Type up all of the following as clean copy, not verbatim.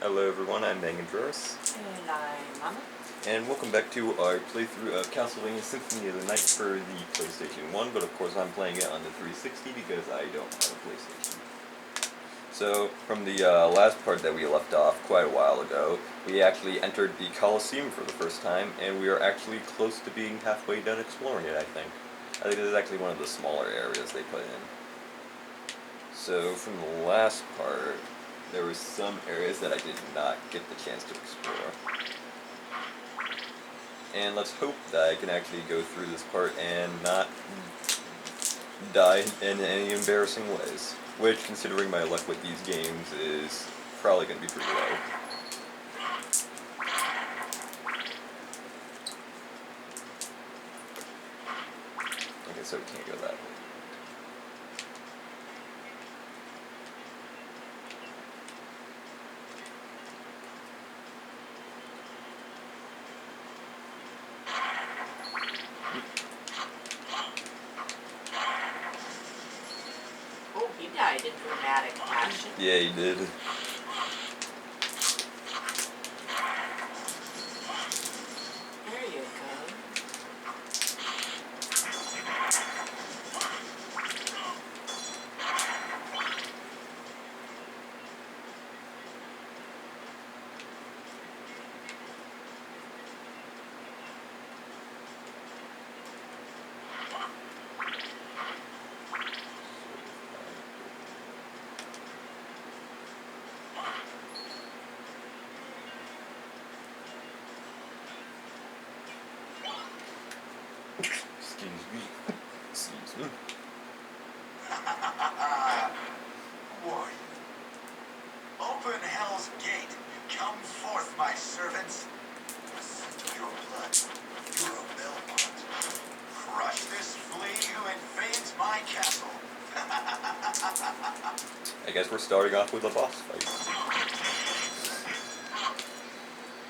Hello everyone, I'm Mangandraris. And I'm Mama. And welcome back to our playthrough of Castlevania Symphony of the Night for the PlayStation 1, but of course I'm playing it on the 360 because I don't have a PlayStation. So, from the last part that we left off quite a while ago, we actually entered the Coliseum for the first time, and we are actually close to being halfway done exploring it, I think. I think this is actually one of the smaller areas they put in. So, from the last part, there were some areas that I did not get the chance to explore. And let's hope that I can actually go through this part and not die in any embarrassing ways. Which, considering my luck with these games, is probably going to be pretty low. Okay, so we can't go that way. Oh, he died in dramatic fashion. Yeah, he did. There you go. Excuse me. Excuse me. Warrior, open hell's gate. Come forth, my servants. Sip your blood. You're a Belmont. Crush this flea who invades my castle. I guess we're starting off with a boss fight.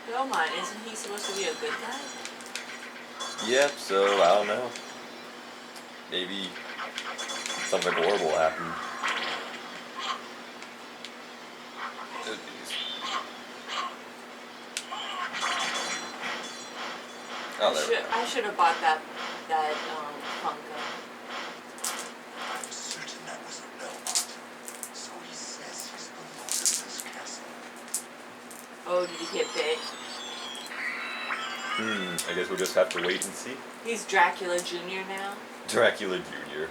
Belmont, isn't he supposed to be a good guy? Yep, so I don't know. Maybe something horrible happened. Oh, geez. Oh, there we go. I should have bought that Funko. I'm certain that was a Belmont. So he says he's the lord of this castle. Oh, did he get bit? I guess we'll just have to wait and see. He's Dracula Jr. now. Dracula Jr.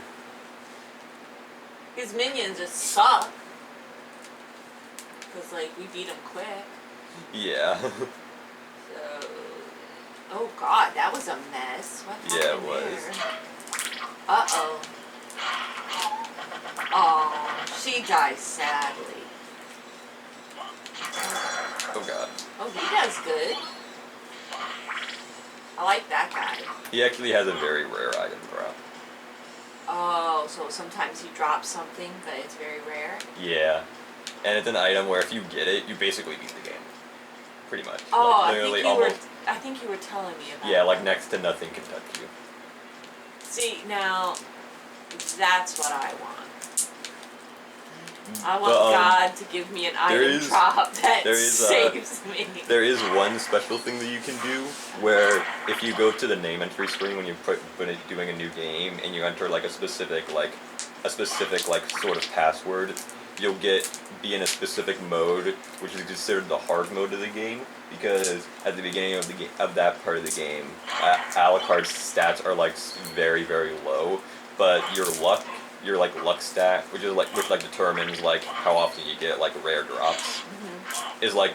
His minions just suck. Because, like, we beat him quick. Yeah. So... Oh, God, that was a mess. What happened Yeah, it was. there? Uh-oh. Oh, she dies sadly. Oh god. Oh, he does good. I like that guy. He actually has a very rare item drop. Oh, so sometimes he drops something, but it's very rare. Yeah. And it's an item where if you get it, you basically beat the game. Pretty much. Oh, Like, literally almost. I think you were telling me about Yeah, like that. next to nothing can touch you. See, now, that's what I want. I want But, God to give me an item drop that saves me. There is one special thing that you can do where if you go to the name entry screen when you're doing a new game and you enter like a specific sort of password, you'll be in a specific mode, which is considered the hard mode of the game, because at the beginning of that part of the game, Alucard's stats are like very, very low, but your luck stat, which determines like how often you get like rare drops, is like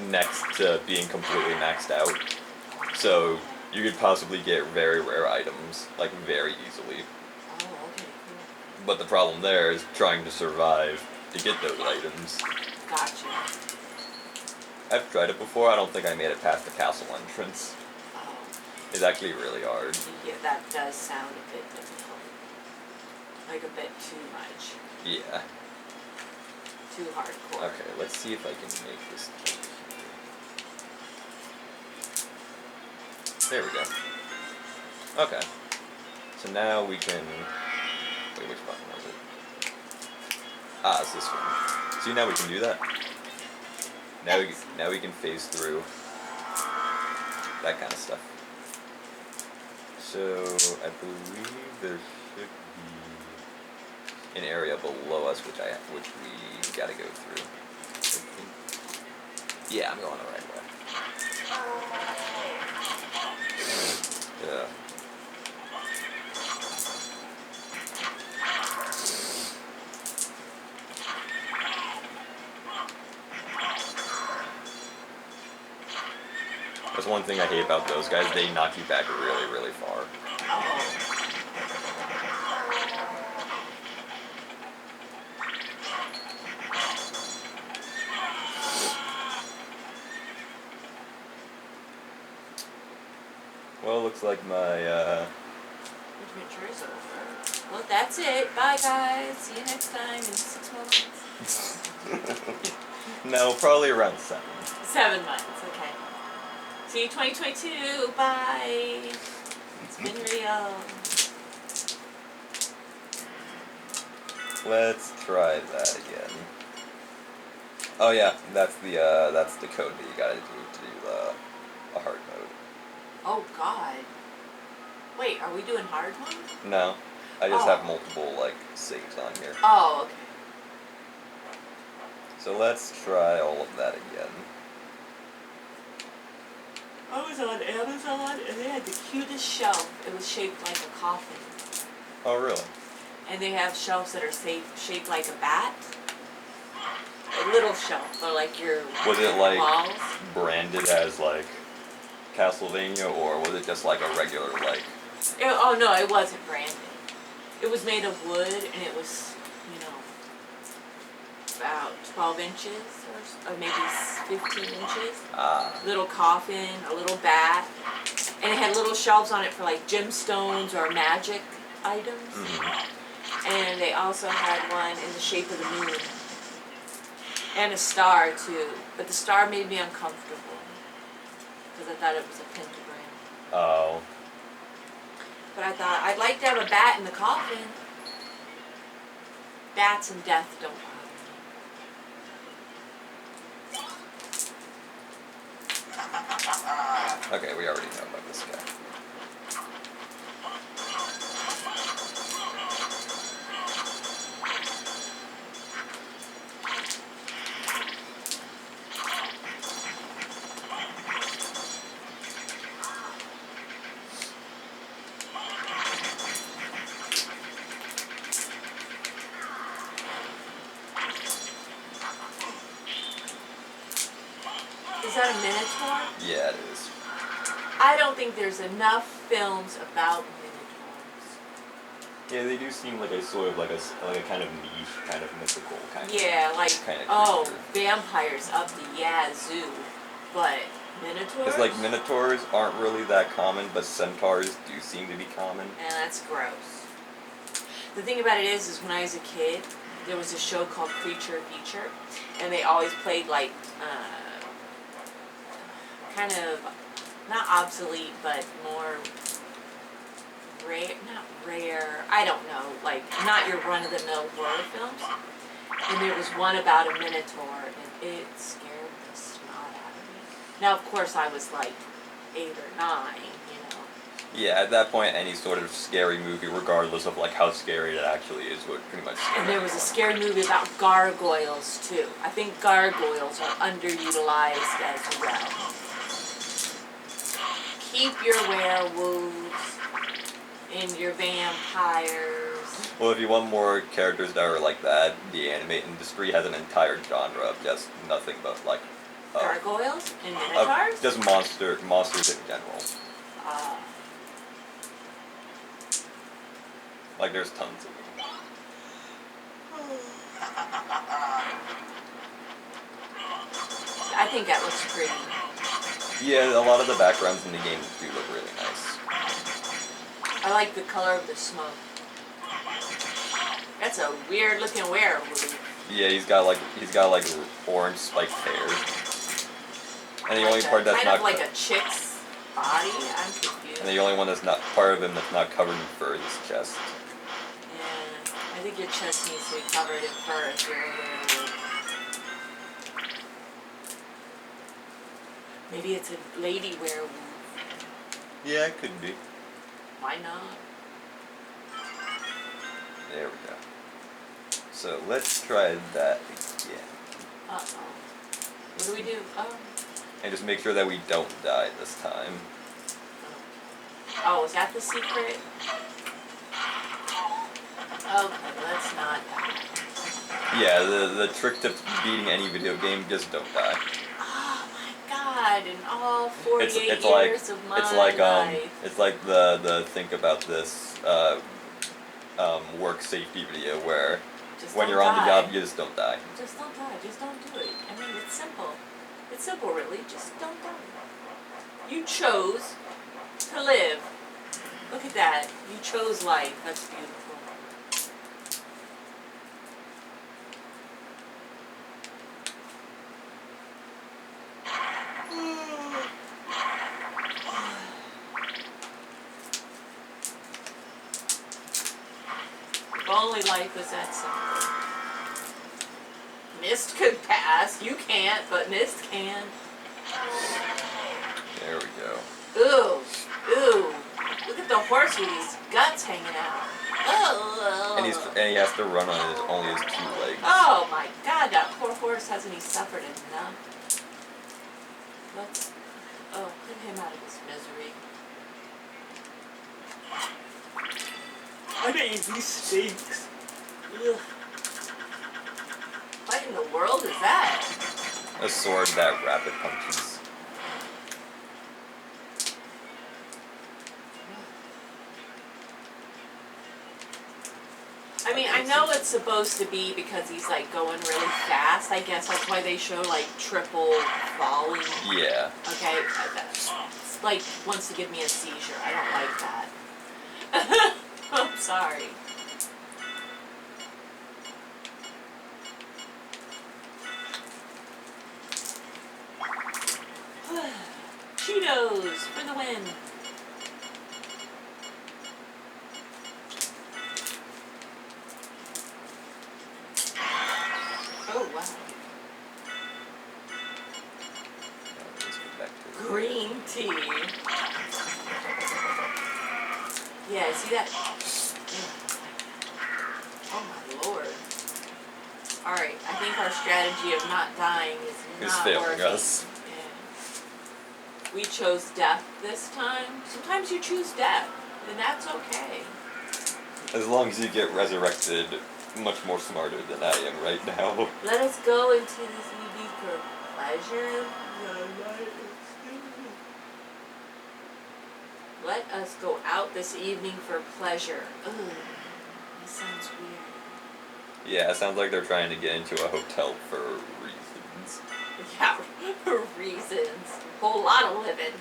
next to being completely maxed out. So you could possibly get very rare items like very easily. Oh, okay, cool. But the problem there is trying to survive to get those items. Gotcha. I've tried it before. I don't think I made it past the castle entrance. Oh, It's actually really hard. yeah, that does sound a bit difficult. Like a bit too much. Yeah. Too hardcore. Okay, let's see if I can make this jump here. There we go. Okay. So now we can... Wait, which button was it? Ah, it's this one. See, now we can do that. Now we can phase through that kind of stuff. So I believe there should be an area below us which we gotta go through. Yeah, I'm going the right way. Yeah. That's one thing I hate about those guys. They knock you back really, really far. Well, looks like my, adventure is over. Well, that's it. Bye, guys. See you next time in 6 more months. No, probably around 7. 7 months, okay. See you 2022. Bye. It's been real. Let's try that again. Oh yeah, that's the code that you gotta do to do a hard mode. Oh, God. Wait, are we doing hard ones? No, I just Oh. have multiple like saves on here. Oh, okay. So let's try all of that again. I was on Amazon and they had the cutest shelf. It was shaped like a coffin. Oh really? And they have shelves that are shaped like a bat. A little shelf, or like your Was it like walls. branded as like Castlevania, or was it just like a regular like? Oh no, it wasn't branded. It was made of wood and it was, about 12 inches or maybe 15 inches. Little coffin, a little bat, and it had little shelves on it for like gemstones or magic items. Mm-hmm. And they also had one in the shape of the moon. And a star too, but the star made me uncomfortable because I thought it was a pentagram. Oh. But I thought I'd like to have a bat in the coffin. Bats and death don't bother Okay, we already know about this guy. Is that a Minotaur? Yeah, it is. I don't think there's enough films about Minotaurs. Yeah, they do seem like a sort of like a kind of niche, kind of mythical kind of. Yeah, like, kind of oh, creature. vampires up the yazoo, but Minotaurs? It's like Minotaurs aren't really that common, but centaurs do seem to be common. And that's gross. The thing about it is when I was a kid, there was a show called Creature Feature, and they always played like, kind of, not obsolete, but more rare, not rare, I don't know, like, not your run-of-the-mill horror films. And there was one about a Minotaur, and it scared the snot out of me. Now, of course, I was like 8 or 9, Yeah, at that point, any sort of scary movie, regardless of like how scary it actually is, would pretty much scare And there was a everyone. scary movie about gargoyles, too. I think gargoyles are underutilized as well. Keep your werewolves and your vampires. Well, if you want more characters that are like that, the anime industry has an entire genre of just nothing but like Gargoyles and minotaurs? just monsters in general. Like there's tons of them. I think that looks pretty. Yeah, a lot of the backgrounds in the game do look really nice. I like the color of the smoke. That's a weird looking werewolf. Yeah, he's got like orange spiked hair. And the only part that's kind not of like a chick's body. I'm confused. and the only one that's not part of him that's not covered in fur is his chest. Yeah, I think your chest needs to be covered in fur if you're a werewolf. Maybe it's a lady werewolf. Yeah, it could be. Why not? There we go. So let's try that again. Uh-oh. What do we do? Oh. And just make sure that we don't die this time. Oh, is that the secret? Okay, let's not die. Yeah, the trick to beating any video game, just don't die. Oh my god, in all 48 It's years of my life. It's like the think about this work safety video where Just when don't you're on the die. job, you just don't die. Just don't die. Just don't do it. I mean, it's simple. It's simple, really. Just don't die. You chose to live. Look at that. You chose life. That's beautiful. If only life was that simple. Mist could pass. You can't, but Mist can. There we go. Ooh. Ooh. Look at the horse with his guts hanging out. Oh. And he has to run on only his 2 legs. Oh my god, that poor horse, hasn't he suffered enough? Let's, put him out of his misery. I mean, he stinks. Ugh. What in the world is that? A sword that rapid punches. I mean, I know it's supposed to be because he's like going really fast. I guess that's why they show like triple falling. Yeah. Okay, it's like wants to give me a seizure. I don't like that. I'm sorry. Cheetos for the win. Oh wow. Let's get back to it. Green tea. Yeah, see that? Oh my lord. Alright, I think our strategy of not dying is It's not failing working. us. Yeah. We chose death this time. Sometimes you choose death, and that's okay. As long as you get resurrected much more smarter than I am right now. Let us go into this evening for pleasure. Let us go out this evening for pleasure. Ooh, that sounds weird. Yeah, it sounds like they're trying to get into a hotel for reasons. Yeah, for reasons. A whole lot of living.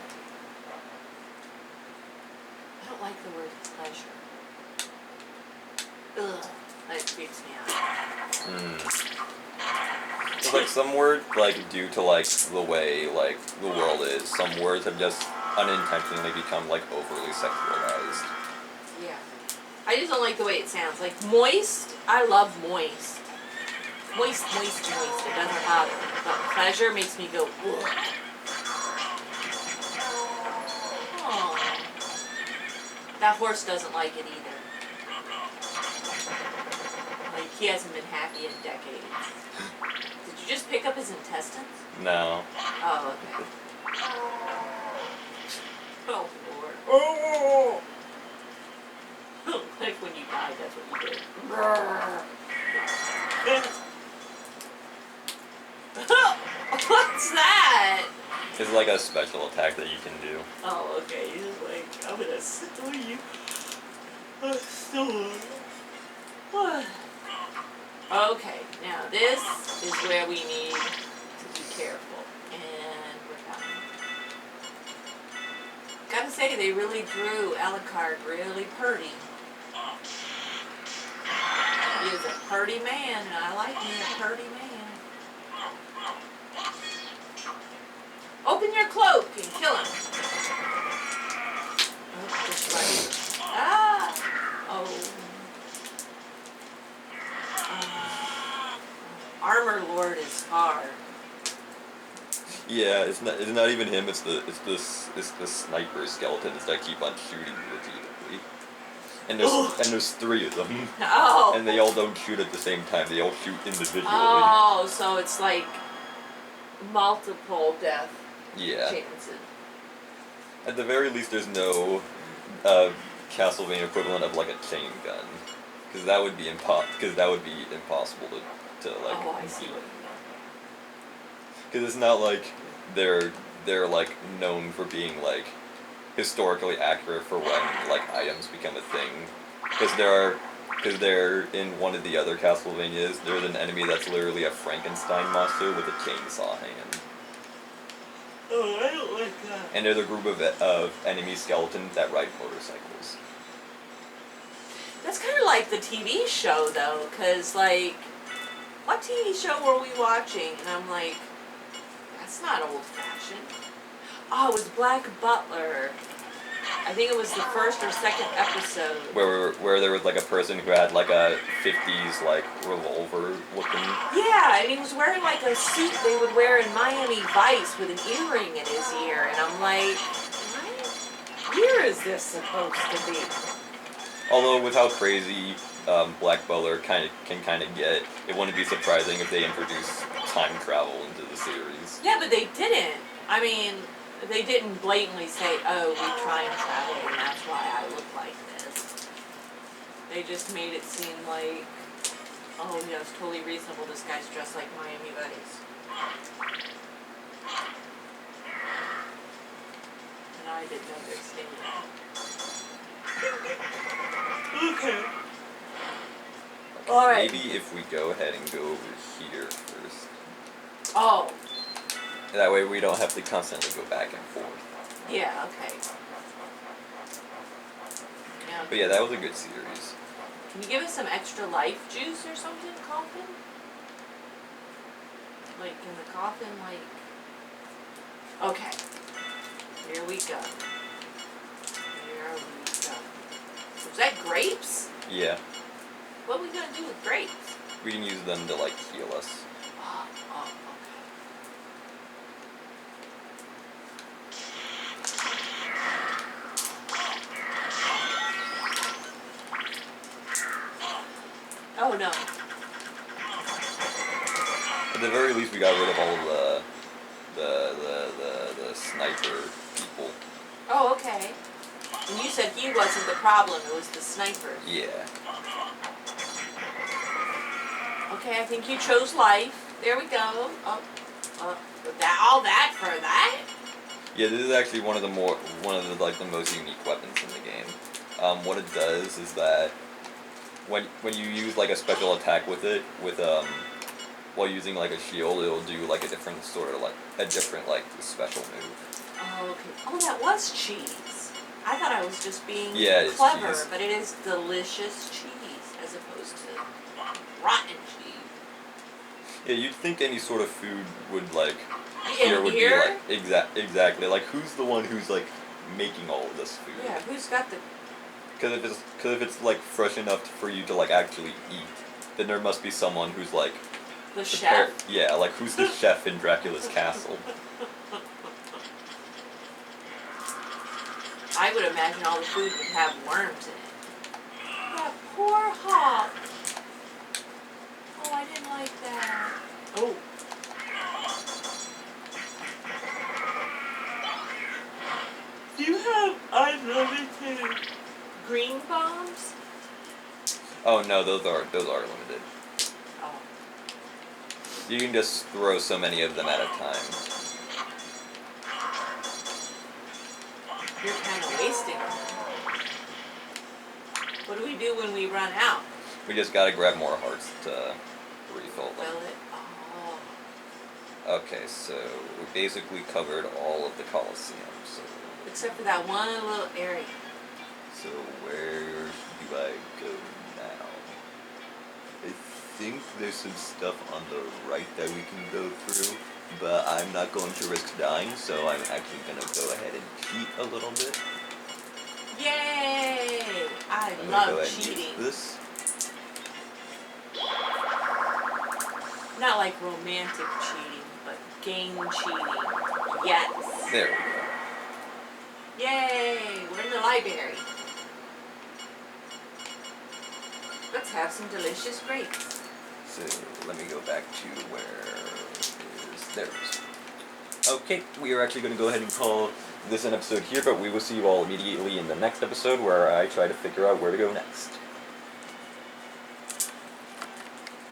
I don't like the word pleasure. Ugh, that creeps me out. It's like some words, like due to like the way like the world is, some words have just unintentionally become like overly sexualized. Yeah. I just don't like the way it sounds. Like moist, I love moist. Moist, moist, moist. It doesn't bother me. But pleasure makes me go, ugh. Aw. That horse doesn't like it either. Like, he hasn't been happy in decades. Did you just pick up his intestines? No. Oh, okay. Oh, Lord. Oh! Like when you died, that's what you did. What's that? It's like a special attack that you can do. Oh, okay. He's just like, I'm gonna steal you. Okay, now this is where we need to be careful. And we're coming. Gotta say, they really drew Alucard really purty. He is a purty man, and I like me a purty man. Open your cloak and kill him. Oh, just right. Ah! Oh. Armor Lord is hard. Yeah, it's not even him. It's the sniper skeletons that keep on shooting repeatedly. And there's three of them, Oh. and they all don't shoot at the same time. They all shoot individually. Oh, so it's like multiple death Yeah. chances. At the very least, there's no Castlevania equivalent of like a chain gun, because that would be impossible to like. Oh, I see what you Because it's not like they're like known for being like historically accurate for when like items become a thing. Because they're in one of the other Castlevanias. There's an enemy that's literally a Frankenstein monster with a chainsaw hand. Oh, I don't like that. And there's a group of enemy skeletons that ride motorcycles. That's kind of like the TV show, though, because, like, what TV show were we watching? And I'm like, that's not old-fashioned. Oh, it was Black Butler. I think it was the first or second episode. Where there was like a person who had like a 50s like revolver looking. Yeah, and he was wearing like a suit they would wear in Miami Vice with an earring in his ear. And I'm like, what year is this supposed to be? Although with how crazy Black Butler can get, it wouldn't be surprising if they introduced time travel into the series. Yeah, but they didn't. I mean, they didn't blatantly say, oh, we time travel and that's why I look like this. They just made it seem like, oh yeah, it's totally reasonable, this guy's dressed like Miami Vice. And I didn't understand that. Okay. Alright. Maybe if we go ahead and go over here first. Oh. That way we don't have to constantly go back and forth. Yeah, okay. Yeah. But yeah, that was a good series. Can you give us some extra life juice or something, coffin? Like, in the coffin, like... Okay. Here we go. Here we go. Was that grapes? Yeah. What are we gonna do with grapes? We can use them to like heal us. Oh, okay. Oh no. At the very least, we got rid of all of the sniper people. Oh, okay. And you said he wasn't the problem, it was the sniper. Yeah. Okay, I think you chose life. There we go. Oh, all that for that? Yeah, this is actually one of the most unique weapons in the game. What it does is that when you use like a special attack with it, while using like a shield, it'll do like a different special move. Oh, okay. Oh, that was cheese. I thought I was just being it's clever, cheese. but it is delicious cheese as opposed to rotten cheese. Yeah, you'd think any sort of food would like In would here? be like exactly like who's the one who's like making all of this food? Yeah, who's got the... Because if it's like fresh enough for you to like actually eat, then there must be someone who's like The chef? Yeah, like who's the chef in Dracula's castle? I would imagine all the food would have worms in it. That poor hawk. Oh, I didn't like that. Oh. Do you have unlimited green bombs? Oh no, those are limited. Oh. You can just throw so many of them at a time. You're kind of wasting them. What do we do when we run out? We just gotta grab more hearts to refill them. Fill it? Oh. Okay, so we basically covered all of the Coliseum. So Except for that one little area. so where do I go now? I think there's some stuff on the right that we can go through, but I'm not going to risk dying, so I'm actually gonna go ahead and cheat a little bit. Yay! I I'm gonna go love ahead and use cheating. this. Not like romantic cheating, but game cheating. Yes. There we go. Yay! We're in the library. Let's have some delicious grapes. So let me go back to where is there it is. Okay, we are actually going to go ahead and call this an episode here, but we will see you all immediately in the next episode where I try to figure out where to go next.